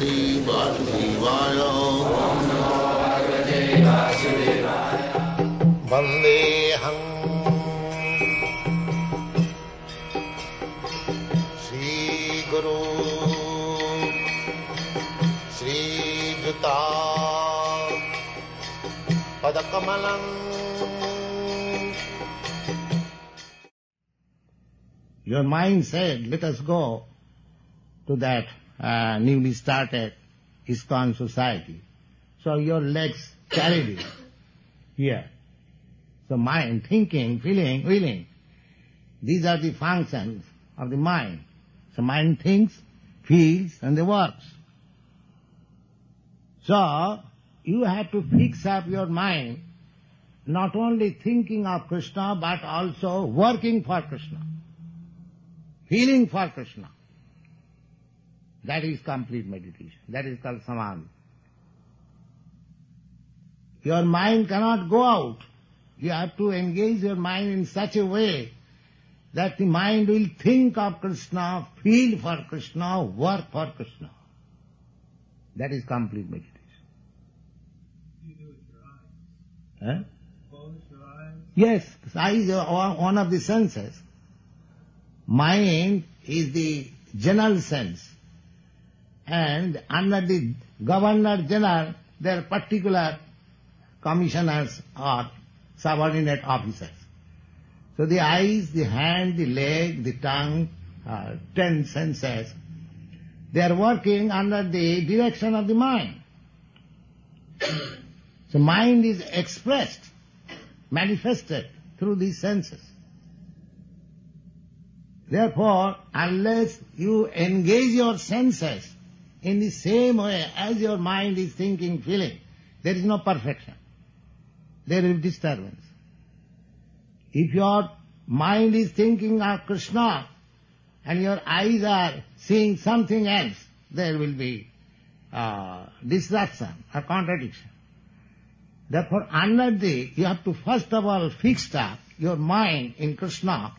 Shri Vasudevaya. Vandeham Shri Guru Shri Juta Padakamalam. Your mind said, let us go to that newly started ISKCON society. So your legs carried it here. So mind, thinking, feeling, willing, these are the functions of the mind. So mind thinks, feels, and they works. So you have to fix up your mind, not only thinking of Krishna, but also working for Krishna, feeling for Krishna. That is complete meditation. That is called samadhi. Your mind cannot go out. You have to engage your mind in such a way that the mind will think of Krishna, feel for Krishna, work for Krishna. That is complete meditation. You do it with your eyes. Close your eyes. Yes, eyes are one of the senses. Mind is the general sense. And under the Governor General, there are particular commissioners or subordinate officers. So the eyes, the hand, the leg, the tongue, 10 senses, they are working under the direction of the mind. So mind is expressed, manifested through these senses. Therefore, unless you engage your senses in the same way as your mind is thinking, feeling, there is no perfection. There is disturbance. If your mind is thinking of Krishna and your eyes are seeing something else, there will be disruption or contradiction. Therefore, you have to first of all fix up your mind in Krishna,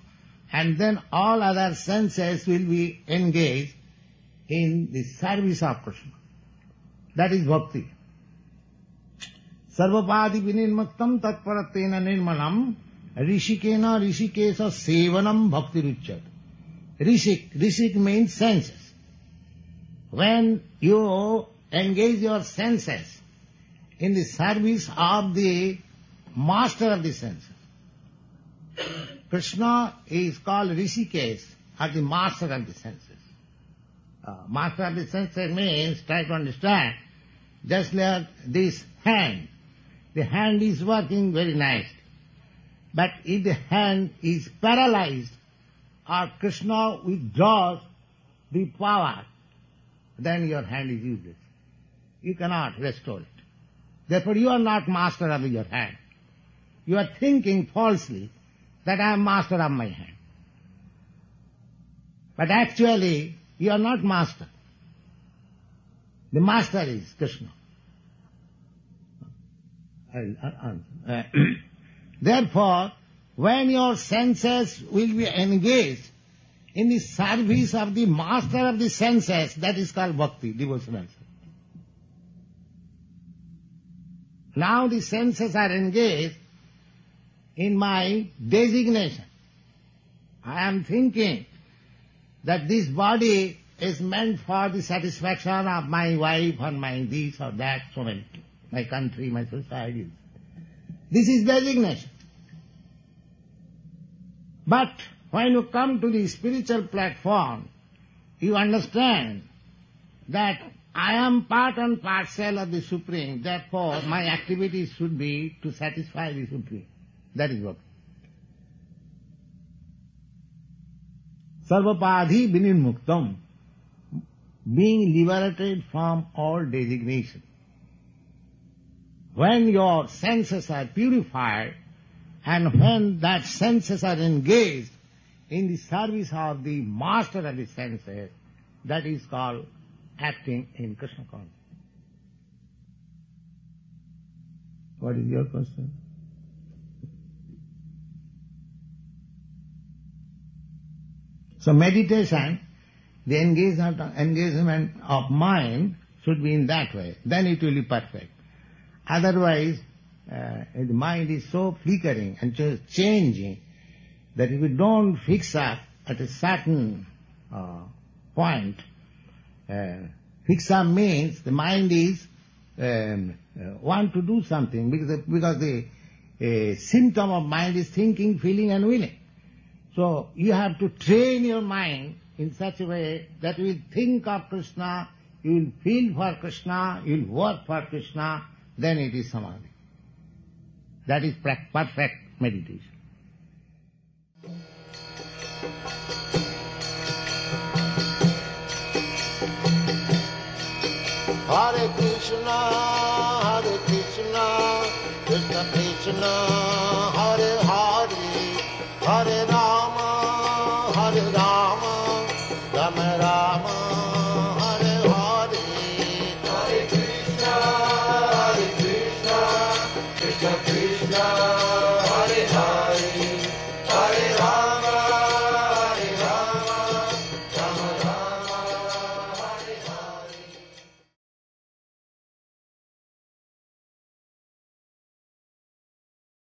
and then all other senses will be engaged in the service of Krishna. That is bhakti. Sarvapadi vinirmuktam tatparatena nirmalam rishikena rishikesa sevanam bhakti ruchyate. Rishik means senses. When you engage your senses in the service of the master of the senses, Krishna is called Rishikesh, or the master of the senses. Master of the senses means, try to understand, just like this hand. The hand is working very nicely. But if the hand is paralyzed or Krishna withdraws the power, then your hand is useless. You cannot restore it. Therefore you are not master of your hand. You are thinking falsely that I am master of my hand. But actually, you are not master. The master is Krishna. Therefore, when your senses will be engaged in the service of the master of the senses, that is called bhakti, devotional. Now the senses are engaged in my designation. I am thinking that this body is meant for the satisfaction of my wife or my this or that, so many, my country, my society. This is designation. But when you come to the spiritual platform, you understand that I am part and parcel of the Supreme, therefore my activities should be to satisfy the Supreme. That is what. Sarvapadhi vinirmuktam, being liberated from all designation. When your senses are purified and when that senses are engaged in the service of the master of the senses, that is called acting in Krishna consciousness. What is your question? So meditation, the engagement of mind should be in that way. Then it will be perfect. Otherwise, the mind is so flickering and just changing that if we don't fix up at a certain point, fix up means the mind is want to do something because the symptom of mind is thinking, feeling and willing. So you have to train your mind in such a way that you will think of Krishna, you will feel for Krishna, you will work for Krishna, then it is samadhi. That is perfect meditation. Hare Krishna, Krishna Krishna,